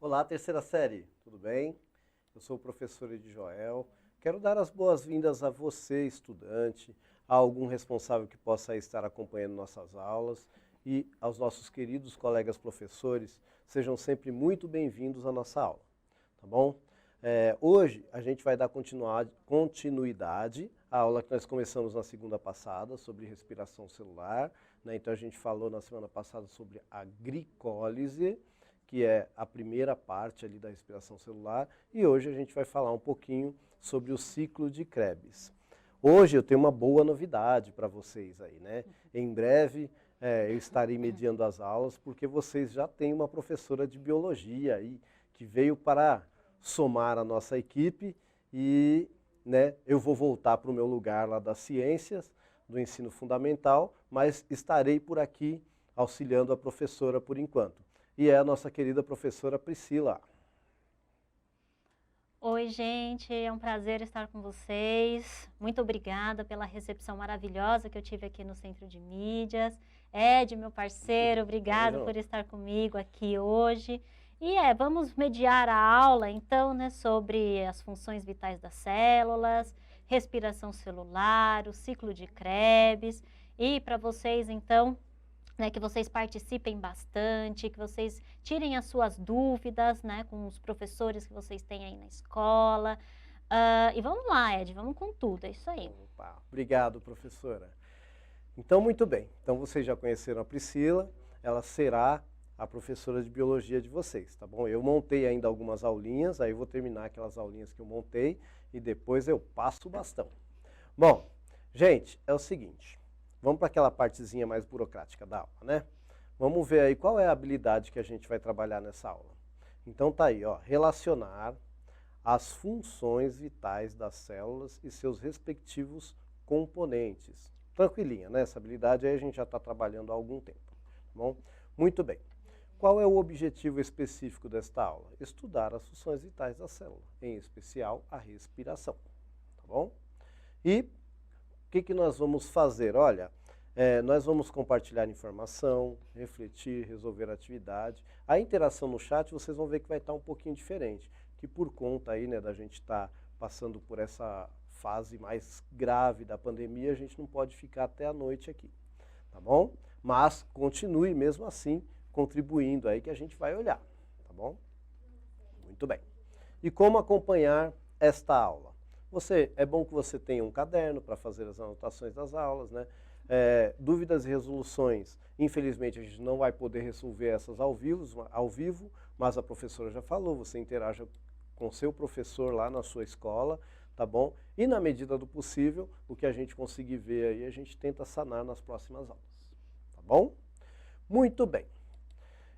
Olá, terceira série, tudo bem? Eu sou o professor Edjoel. Quero dar as boas-vindas a você, estudante, a algum responsável que possa estar acompanhando nossas aulas e aos nossos queridos colegas professores. Sejam sempre muito bem-vindos à nossa aula, tá bom? Hoje a gente vai dar continuidade à aula que nós começamos na segunda passada sobre respiração celular, né? Então a gente falou na semana passada sobre a glicólise, que é a primeira parte ali da respiração celular, e hoje a gente vai falar um pouquinho sobre o ciclo de Krebs. Hoje eu tenho uma boa novidade para vocês aí, né? Em breve eu estarei mediando as aulas, porque vocês já têm uma professora de biologia aí, que veio para somar a nossa equipe e, né, eu vou voltar para o meu lugar lá das ciências, do ensino fundamental, mas estarei por aqui auxiliando a professora por enquanto. E é a nossa querida professora Priscila. Oi, gente, é um prazer estar com vocês. Muito obrigada pela recepção maravilhosa que eu tive aqui no Centro de Mídias. Ed, meu parceiro, obrigado por estar comigo aqui hoje. E vamos mediar a aula, então, né, sobre as funções vitais das células, respiração celular, o ciclo de Krebs. E para vocês, então, né, que vocês participem bastante, que vocês tirem as suas dúvidas, né, com os professores que vocês têm aí na escola. E vamos lá, Ed, vamos com tudo, é isso aí. Opa, obrigado, professora. Então, muito bem. Então, vocês já conheceram a Priscila, ela será a professora de biologia de vocês, tá bom? Eu montei ainda algumas aulinhas, aí eu vou terminar aquelas aulinhas que eu montei e depois eu passo o bastão. Bom, gente, é o seguinte. Vamos para aquela partezinha mais burocrática da aula, né? Vamos ver aí qual é a habilidade que a gente vai trabalhar nessa aula. Então tá aí, ó, relacionar as funções vitais das células e seus respectivos componentes. Tranquilinha, né? Essa habilidade aí a gente já está trabalhando há algum tempo, tá bom? Muito bem. Qual é o objetivo específico desta aula? Estudar as funções vitais da célula, em especial a respiração, tá bom? E o que nós vamos fazer? Olha, nós vamos compartilhar informação, refletir, resolver atividade. A interação no chat vocês vão ver que vai estar um pouquinho diferente, que por conta aí, né, da gente estar passando por essa fase mais grave da pandemia, a gente não pode ficar até a noite aqui, tá bom? Mas continue mesmo assim contribuindo aí que a gente vai olhar, tá bom? Muito bem. E como acompanhar esta aula? É bom que você tenha um caderno para fazer as anotações das aulas, né? Dúvidas e resoluções, infelizmente a gente não vai poder resolver essas ao vivo, mas a professora já falou, você interaja com seu professor lá na sua escola, tá bom? E na medida do possível, o que a gente conseguir ver aí, a gente tenta sanar nas próximas aulas, tá bom? Muito bem.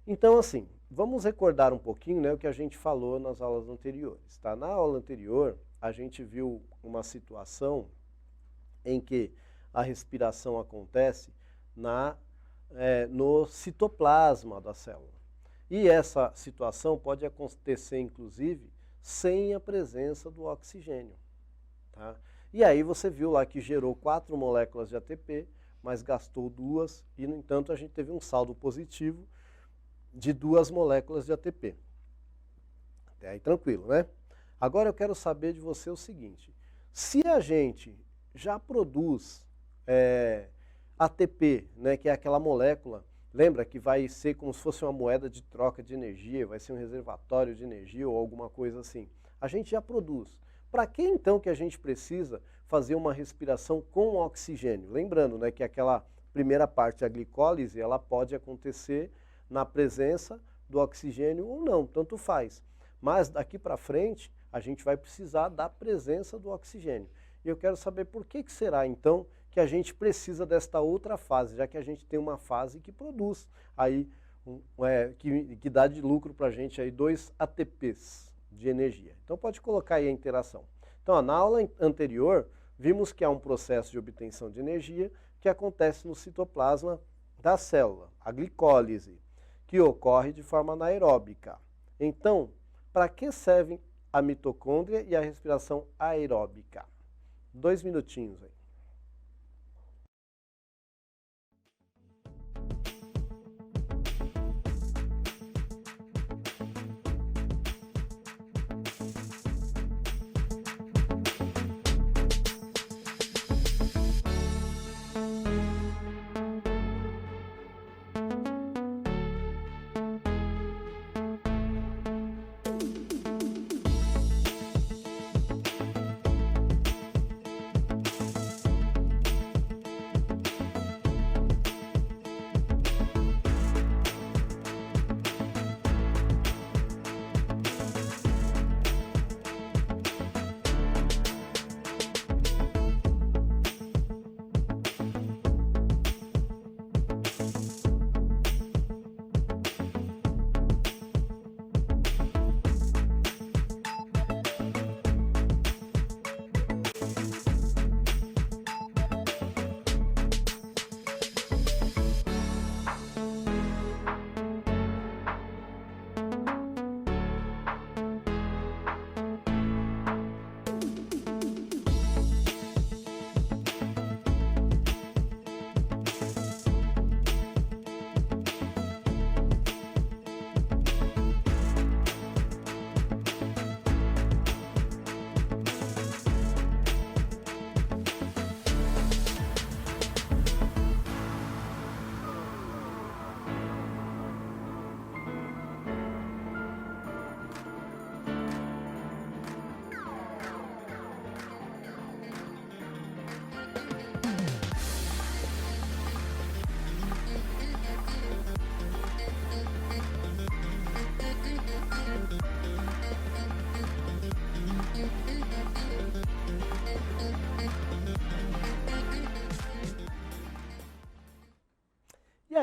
Então, assim, vamos recordar um pouquinho, né, o que a gente falou nas aulas anteriores, tá? Na aula anterior, a gente viu uma situação em que a respiração acontece no citoplasma da célula. E essa situação pode acontecer, inclusive, sem a presença do oxigênio, tá? E aí você viu lá que gerou 4 moléculas de ATP, mas gastou 2, e, no entanto, a gente teve um saldo positivo de 2 moléculas de ATP. Até aí tranquilo, né? Agora eu quero saber de você o seguinte, se a gente já produz ATP, né, que é aquela molécula, lembra que vai ser como se fosse uma moeda de troca de energia, vai ser um reservatório de energia ou alguma coisa assim, a gente já produz. Para que então que a gente precisa fazer uma respiração com oxigênio? Lembrando, né, que aquela primeira parte, a glicólise, ela pode acontecer na presença do oxigênio ou não, tanto faz. Mas daqui para frente, a gente vai precisar da presença do oxigênio. E eu quero saber por que será, então, que a gente precisa desta outra fase, já que a gente tem uma fase que produz, aí, que dá de lucro para a gente aí 2 ATPs de energia. Então pode colocar aí a interação. Então, na aula anterior, vimos que há um processo de obtenção de energia que acontece no citoplasma da célula, a glicólise, que ocorre de forma anaeróbica. Então, para que servem a mitocôndria e a respiração aeróbica? 2 minutinhos aí.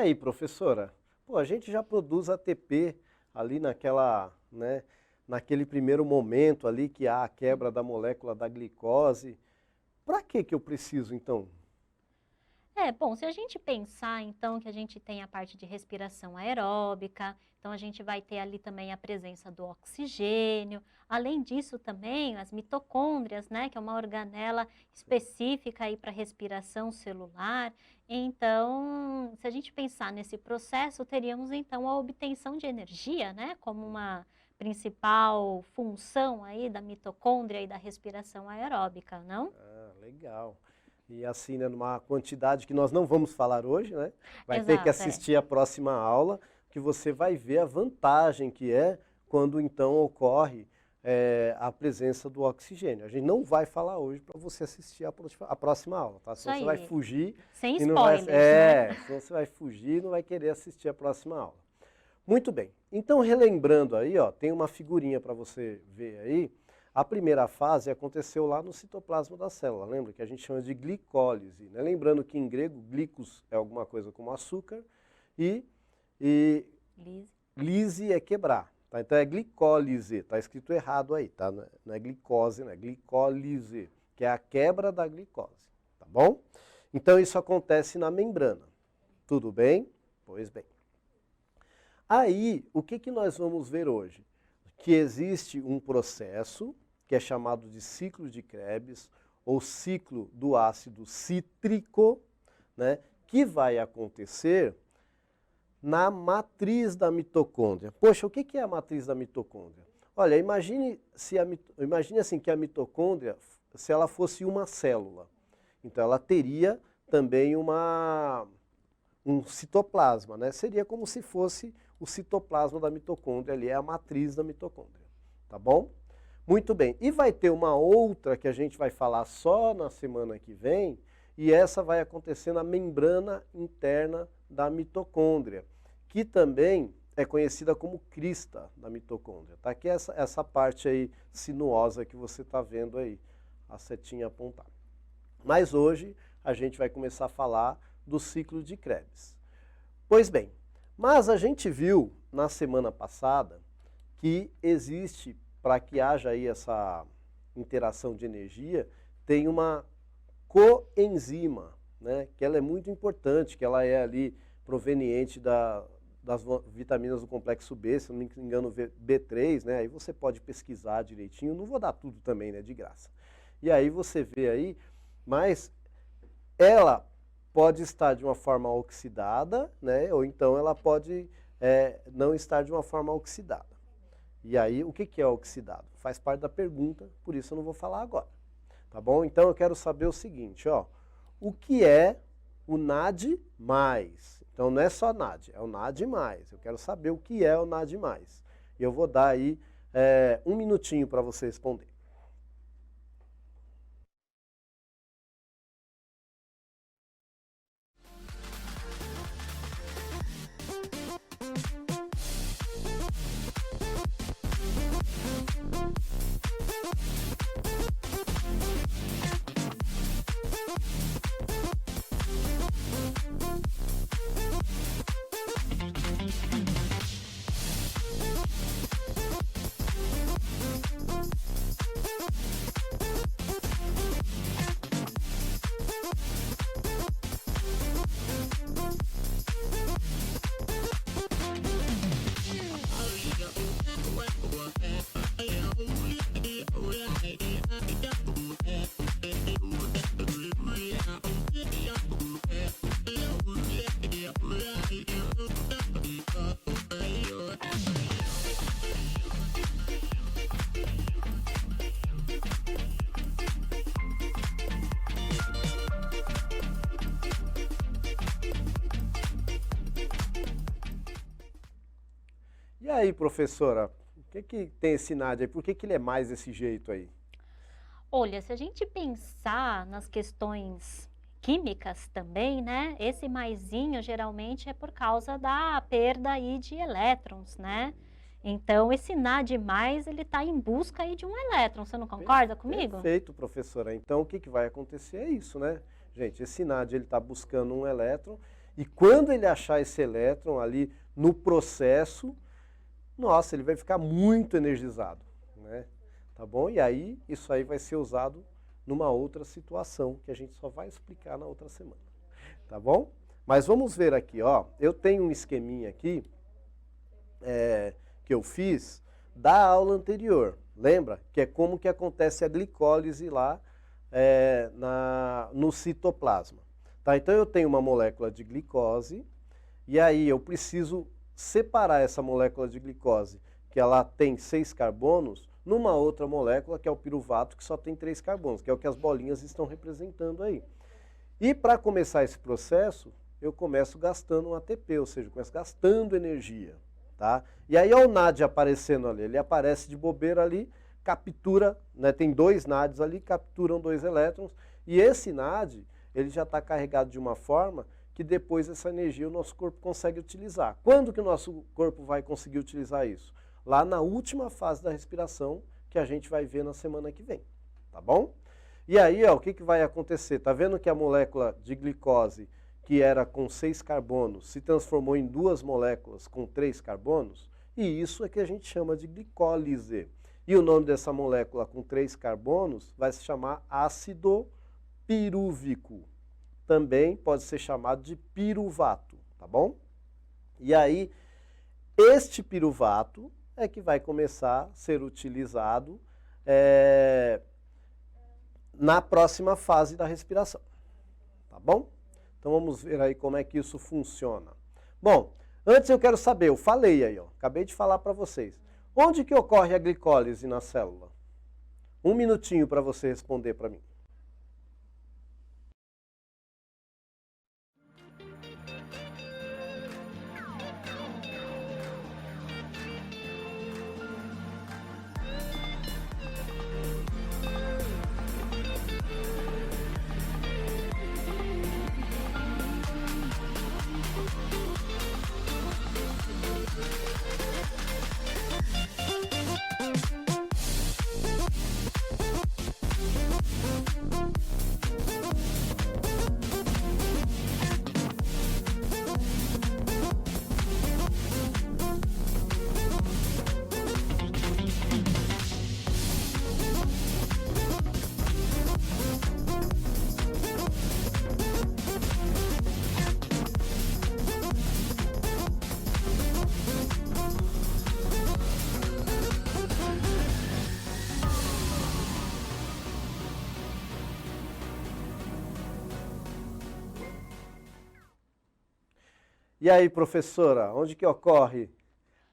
aí, professora? Pô, a gente já produz ATP ali naquele primeiro momento ali que há a quebra da molécula da glicose. Para que eu preciso, então? Bom, se a gente pensar, então, que a gente tem a parte de respiração aeróbica, então a gente vai ter ali também a presença do oxigênio. Além disso também, as mitocôndrias, né, que é uma organela específica aí para respiração celular. Então, se a gente pensar nesse processo, teríamos então a obtenção de energia, né, como uma principal função aí da mitocôndria e da respiração aeróbica, não? Ah, legal. E assim, né, numa quantidade que nós não vamos falar hoje, né? Vai ter que Exato, assistir a próxima aula, que você vai ver a vantagem que é quando então ocorre a presença do oxigênio. A gente não vai falar hoje para você assistir a próxima aula, tá? Senão você vai fugir. Sem e não vai, spoilers, né? senão você vai fugir e não vai querer assistir a próxima aula. Muito bem. Então, relembrando aí, ó, tem uma figurinha para você ver aí. A primeira fase aconteceu lá no citoplasma da célula, lembra? Que a gente chama de glicólise, né? Lembrando que em grego, glicos é alguma coisa como açúcar e lise é quebrar, tá? Então é glicólise, tá escrito errado aí, tá? Não é glicose, né? É glicólise, que é a quebra da glicose, tá bom? Então isso acontece na membrana, tudo bem? Pois bem. Aí, o que nós vamos ver hoje? Que existe um processo que é chamado de ciclo de Krebs, ou ciclo do ácido cítrico, né, que vai acontecer na matriz da mitocôndria. Poxa, o que é a matriz da mitocôndria? Olha, imagine assim que a mitocôndria, se ela fosse uma célula, então ela teria também um citoplasma, né? Seria como se fosse o citoplasma da mitocôndria, ali é a matriz da mitocôndria, tá bom? Muito bem, e vai ter uma outra que a gente vai falar só na semana que vem, e essa vai acontecer na membrana interna da mitocôndria, que também é conhecida como crista da mitocôndria, tá? Que é essa parte aí sinuosa que você está vendo aí, a setinha apontada. Mas hoje a gente vai começar a falar do ciclo de Krebs. Pois bem, mas a gente viu na semana passada que existe, para que haja aí essa interação de energia, tem uma coenzima, né, que ela é muito importante, que ela é ali proveniente das vitaminas do complexo B, se não me engano B3, né, aí você pode pesquisar direitinho, não vou dar tudo também, né, de graça. E aí você vê aí, mas ela pode estar de uma forma oxidada, né, ou então ela pode não estar de uma forma oxidada. E aí, o que é oxidado? Faz parte da pergunta, por isso eu não vou falar agora. Tá bom? Então eu quero saber o seguinte, ó. O que é o NAD+? Então não é só NAD, é o NAD+. Eu quero saber o que é o NAD+. E eu vou dar aí um minutinho para você responder. E aí, professora, o que tem esse NAD aí? Por que ele é mais desse jeito aí? Olha, se a gente pensar nas questões químicas também, né? Esse maisinho geralmente é por causa da perda aí de elétrons, né? Então, esse NAD+, ele está em busca aí de um elétron, você não concorda comigo? Perfeito, professora. Então, o que vai acontecer é isso, né? Gente, esse NAD, ele está buscando um elétron E quando ele achar esse elétron ali no processo, nossa, ele vai ficar muito energizado, né? Tá bom? E aí, isso aí vai ser usado numa outra situação, que a gente só vai explicar na outra semana, tá bom? Mas vamos ver aqui, ó, eu tenho um esqueminha aqui, que eu fiz da aula anterior, lembra? Que é como que acontece a glicólise lá no citoplasma. Tá? Então eu tenho uma molécula de glicose, e aí eu preciso separar essa molécula de glicose, que ela tem 6 carbonos, numa outra molécula, que é o piruvato, que só tem 3 carbonos, que é o que as bolinhas estão representando aí. E para começar esse processo, eu começo gastando um ATP, ou seja, eu começo gastando energia. Tá? E aí olha o NAD aparecendo ali, ele aparece de bobeira ali, captura, né, tem 2 NADs ali, capturam 2 elétrons, e esse NAD, ele já está carregado de uma forma que depois essa energia o nosso corpo consegue utilizar. Quando que o nosso corpo vai conseguir utilizar isso? Lá na última fase da respiração, que a gente vai ver na semana que vem, tá bom? E aí, ó, o que vai acontecer? Tá vendo que a molécula de glicose, que era com 6 carbonos, se transformou em 2 moléculas com 3 carbonos? E isso é que a gente chama de glicólise. E o nome dessa molécula com 3 carbonos vai se chamar ácido pirúvico. Também pode ser chamado de piruvato, tá bom? E aí, este piruvato é que vai começar a ser utilizado na próxima fase da respiração, tá bom? Então vamos ver aí como é que isso funciona. Bom, antes eu quero saber, eu falei aí, ó, acabei de falar para vocês. Onde que ocorre a glicólise na célula? Um minutinho para você responder para mim. E aí, professora, onde que ocorre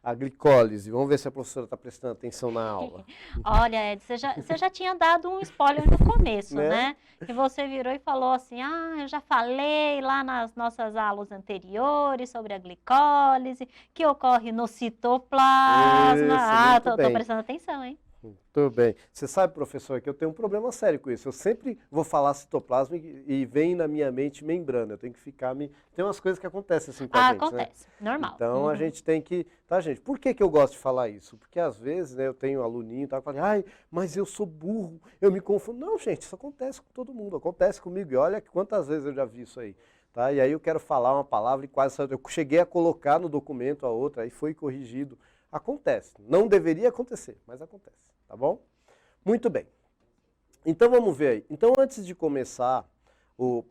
a glicólise? Vamos ver se a professora está prestando atenção na aula. Olha, Ed, você já tinha dado um spoiler no começo, né? Que você virou e falou assim, eu já falei lá nas nossas aulas anteriores sobre a glicólise, que ocorre no citoplasma. Tô prestando atenção, hein? Muito bem. Você sabe, professor, que eu tenho um problema sério com isso. Eu sempre vou falar citoplasma e vem na minha mente membrana. Eu tenho que ficar Tem umas coisas que acontecem assim com a gente, acontece, né? Normal. Então a gente tem que... Tá, gente? Por que eu gosto de falar isso? Porque às vezes, né, eu tenho um aluninho e tal, ai, mas eu sou burro, eu me confundo. Não, gente, isso acontece com todo mundo. Acontece comigo. E olha quantas vezes eu já vi isso aí. Tá? E aí eu quero falar uma palavra e quase... Eu cheguei a colocar no documento a outra, aí foi corrigido. Acontece. Não deveria acontecer, mas acontece. Tá bom? Muito bem. Então vamos ver aí. Então antes de começar o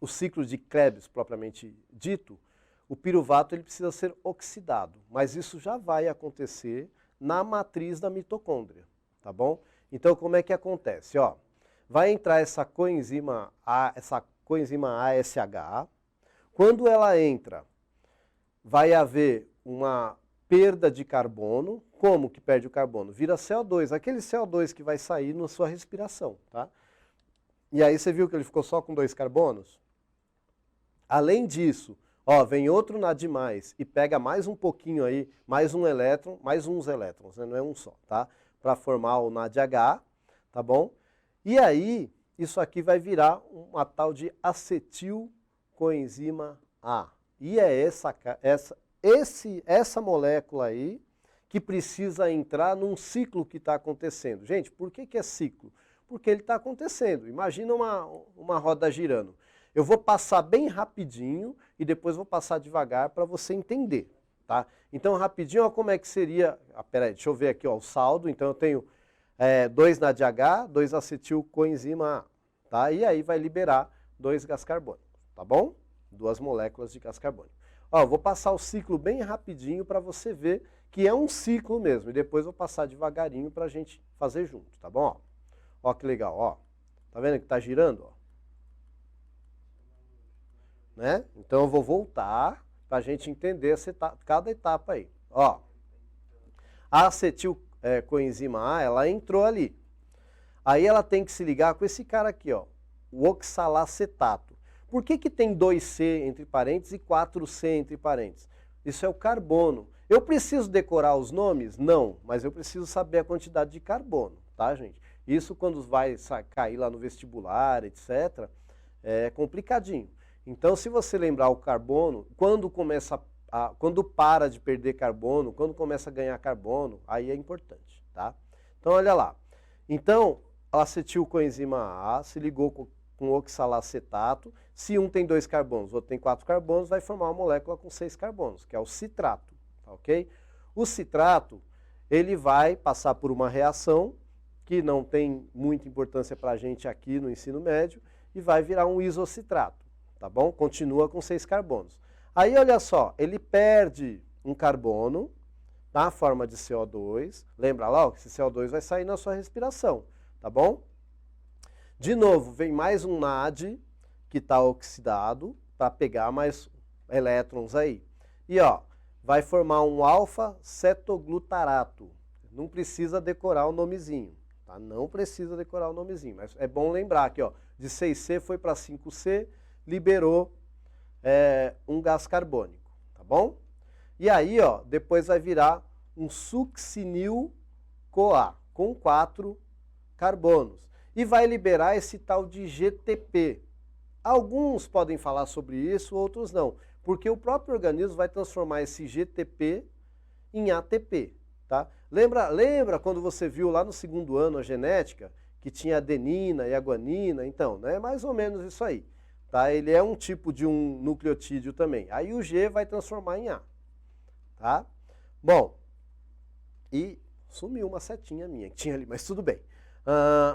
ciclo de Krebs propriamente dito, o piruvato ele precisa ser oxidado, mas isso já vai acontecer na matriz da mitocôndria, tá bom? Então como é que acontece? Ó, vai entrar essa coenzima ASH. Quando ela entra, vai haver uma perda de carbono. Como que perde o carbono? Vira CO2, aquele CO2 que vai sair na sua respiração, tá? E aí você viu que ele ficou só com 2 carbonos? Além disso, ó, vem outro NAD+, e pega mais um pouquinho aí, mais um elétron, mais uns elétrons, né? Não é um só, tá? Para formar o NADH, tá bom? E aí, isso aqui vai virar uma tal de acetilcoenzima A. E é essa molécula aí que precisa entrar num ciclo que está acontecendo. Gente, por que é ciclo? Porque ele está acontecendo. Imagina uma roda girando. Eu vou passar bem rapidinho e depois vou passar devagar para você entender, tá? Então, rapidinho, ó, como é que seria... peraí, deixa eu ver aqui, ó, o saldo. Então, eu tenho 2 NADH, 2 acetilcoenzima A, tá? E aí vai liberar 2 gás carbônicos, tá bom? 2 moléculas de gás carbônico. Ó, eu vou passar o ciclo bem rapidinho para você ver que é um ciclo mesmo. E depois eu vou passar devagarinho para a gente fazer junto, tá bom? Ó, que legal, ó. Tá vendo que tá girando, ó? Né? Então eu vou voltar para a gente entender cada etapa aí. Ó, a acetilcoenzima A, ela entrou ali. Aí ela tem que se ligar com esse cara aqui, ó, o oxalacetato. Por que que tem 2C entre parênteses e 4C entre parênteses? Isso é o carbono. Eu preciso decorar os nomes? Não, mas eu preciso saber a quantidade de carbono, tá, gente? Isso quando vai cair lá no vestibular, etc., é complicadinho. Então, se você lembrar o carbono, quando para de perder carbono, quando começa a ganhar carbono, aí é importante, tá? Então, olha lá. Então, a acetilcoenzima A se ligou com oxalacetato. Se um tem 2 carbonos, o outro tem 4 carbonos, vai formar uma molécula com 6 carbonos, que é o citrato, tá, ok? O citrato, ele vai passar por uma reação que não tem muita importância para a gente aqui no ensino médio e vai virar um isocitrato, tá bom? Continua com 6 carbonos. Aí, olha só, ele perde um carbono na forma de CO2. Lembra lá, ó, que esse CO2 vai sair na sua respiração, tá bom? De novo, vem mais um NAD que está oxidado para pegar mais elétrons aí. E ó, vai formar um alfa-cetoglutarato. Não precisa decorar o nomezinho, tá? Não precisa decorar o nomezinho, mas é bom lembrar que ó, de 6C foi para 5C, liberou um gás carbônico, tá bom? E aí, ó, depois vai virar um succinil-CoA com 4 carbonos. E vai liberar esse tal de GTP. Alguns podem falar sobre isso, outros não. Porque o próprio organismo vai transformar esse GTP em ATP, tá? Lembra quando você viu lá no 2º ano a genética, que tinha adenina e a guanina? Então, né, é mais ou menos isso aí. Tá? Ele é um tipo de um nucleotídeo também. Aí o G vai transformar em A. Tá? Bom, e sumiu uma setinha minha que tinha ali, mas tudo bem.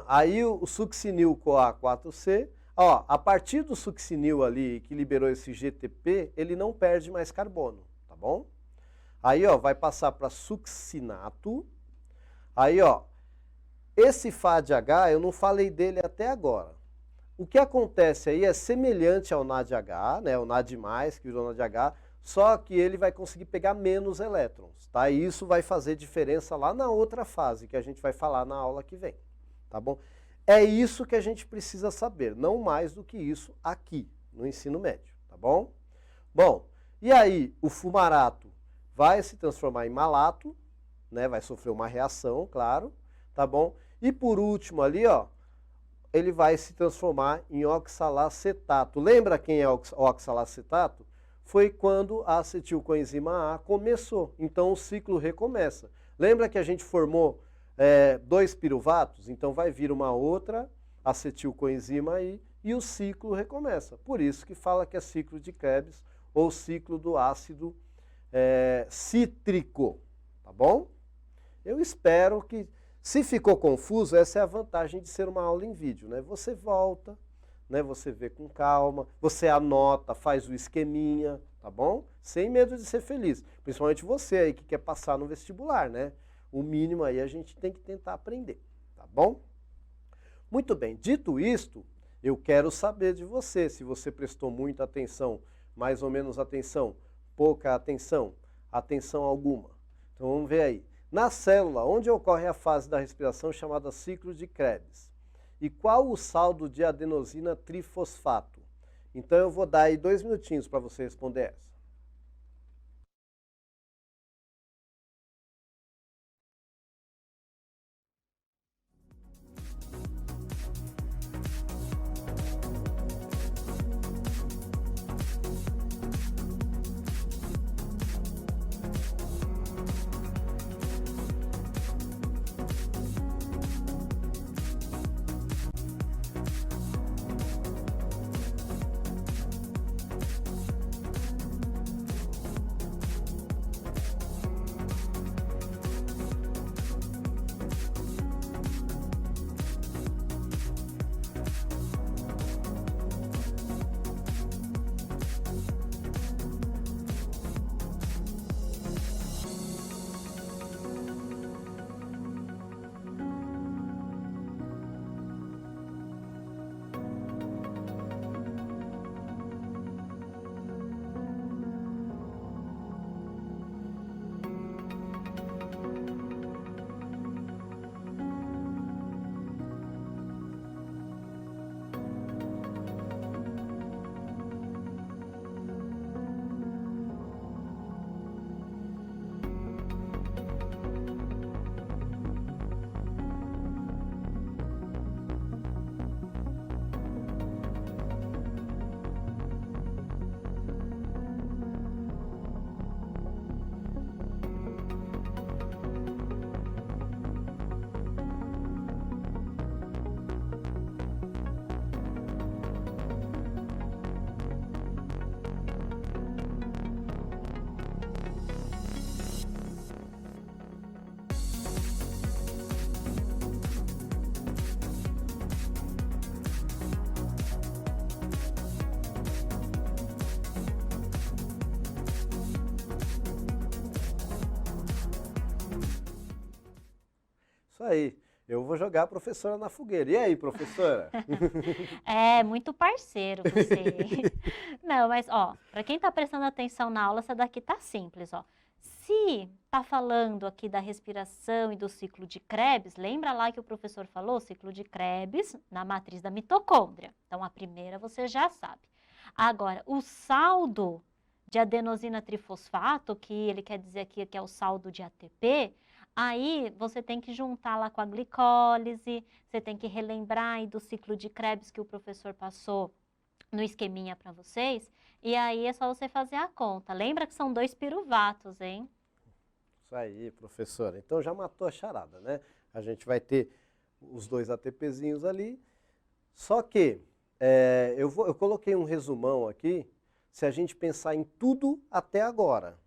Aí o succinil-CoA4C, ó, a partir do succinil ali que liberou esse GTP, ele não perde mais carbono, tá bom? Aí, ó, vai passar para succinato. Aí, ó, esse FADH, eu não falei dele até agora. O que acontece aí é semelhante ao NADH, né, o NAD+, que virou NADH, só que ele vai conseguir pegar menos elétrons, tá? E isso vai fazer diferença lá na outra fase, que a gente vai falar na aula que vem, tá bom? É isso que a gente precisa saber, não mais do que isso aqui, no ensino médio, tá bom? Bom, e aí o fumarato vai se transformar em malato, né? Vai sofrer uma reação, claro, tá bom? E por último ali, ó, ele vai se transformar em oxalacetato. Lembra quem é oxalacetato? Foi quando a acetilcoenzima A começou. Então o ciclo recomeça. Lembra que a gente formou 2 piruvatos? Então vai vir uma outra acetilcoenzima aí e o ciclo recomeça. Por isso que fala que é ciclo de Krebs ou ciclo do ácido cítrico. Tá bom? Eu espero que... Se ficou confuso, essa é a vantagem de ser uma aula em vídeo, né? Você volta, né? Você vê com calma, você anota, faz o esqueminha, tá bom? Sem medo de ser feliz. Principalmente você aí que quer passar no vestibular, né? O mínimo aí a gente tem que tentar aprender, tá bom? Muito bem, dito isto, eu quero saber de você, se você prestou muita atenção, mais ou menos atenção, pouca atenção, atenção alguma. Então vamos ver aí. Na célula, onde ocorre a fase da respiração chamada ciclo de Krebs? E qual o saldo de adenosina trifosfato? Então eu vou dar aí 2 minutinhos para você responder essa. aí. Eu vou jogar a professora na fogueira. E aí, professora? É, muito parceiro você. Não, mas ó, para quem está prestando atenção na aula, essa daqui tá simples, ó. Se tá falando aqui da respiração e do ciclo de Krebs, lembra lá que o professor falou, ciclo de Krebs na matriz da mitocôndria. Então, a primeira você já sabe. Agora, o saldo de adenosina trifosfato, que ele quer dizer aqui que é o saldo de ATP, aí você tem que juntar lá com a glicólise, você tem que relembrar aí do ciclo de Krebs que o professor passou no esqueminha para vocês, e aí é só você fazer a conta. Lembra que são 2 piruvatos, hein? Isso aí, professora. Então já matou a charada, né? A gente vai ter os 2 ATPzinhos ali, só que eu coloquei um resumão aqui, se a gente pensar em tudo até agora.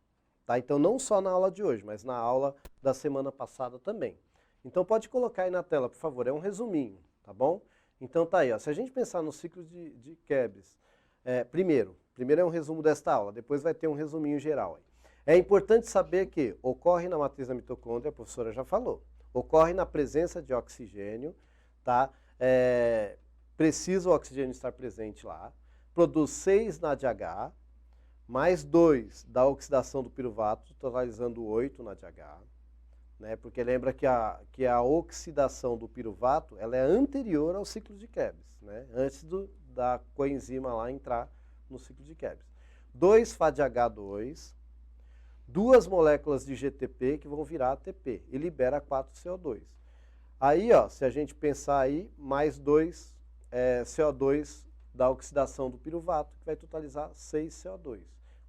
Tá? Então, não só na aula de hoje, mas na aula da semana passada também. Então, pode colocar aí na tela, por favor, é um resuminho, tá bom? Então, tá aí, ó. Se a gente pensar no ciclo de Krebs, primeiro é um resumo desta aula, depois vai ter um resuminho geral aí. É importante saber que ocorre na matriz da mitocôndria, a professora já falou, ocorre na presença de oxigênio, tá? Precisa o oxigênio estar presente lá, produz 6 NADH, mais 2 da oxidação do piruvato, totalizando 8 NADH, né? Porque lembra que a oxidação do piruvato ela é anterior ao ciclo de Krebs, né? Antes da coenzima lá entrar no ciclo de Krebs. 2 FADH2, 2 moléculas de GTP que vão virar ATP e libera 4 CO2. Aí, ó, se a gente pensar aí, mais 2 CO2 da oxidação do piruvato, que vai totalizar 6 CO2.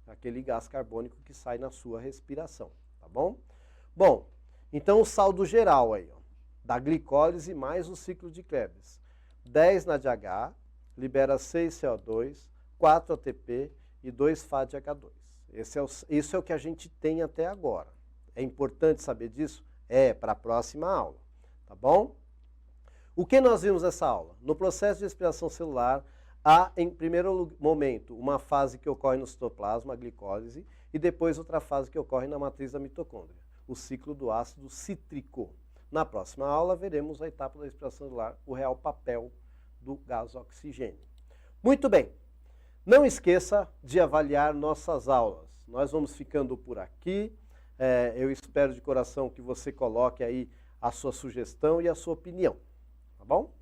Aquele gás carbônico que sai na sua respiração, tá bom? Bom, então o saldo geral aí, ó, da glicólise mais o ciclo de Krebs. 10 NADH, libera 6 CO2, 4 ATP e 2 FADH2. Isso é o que a gente tem até agora. É importante saber disso? Para a próxima aula, tá bom? O que nós vimos nessa aula? No processo de respiração celular, há, em primeiro momento, uma fase que ocorre no citoplasma, a glicólise, e depois outra fase que ocorre na matriz da mitocôndria, o ciclo do ácido cítrico. Na próxima aula, veremos a etapa da respiração celular, o real papel do gás oxigênio. Muito bem, não esqueça de avaliar nossas aulas. Nós vamos ficando por aqui. Eu espero de coração que você coloque aí a sua sugestão e a sua opinião, tá bom?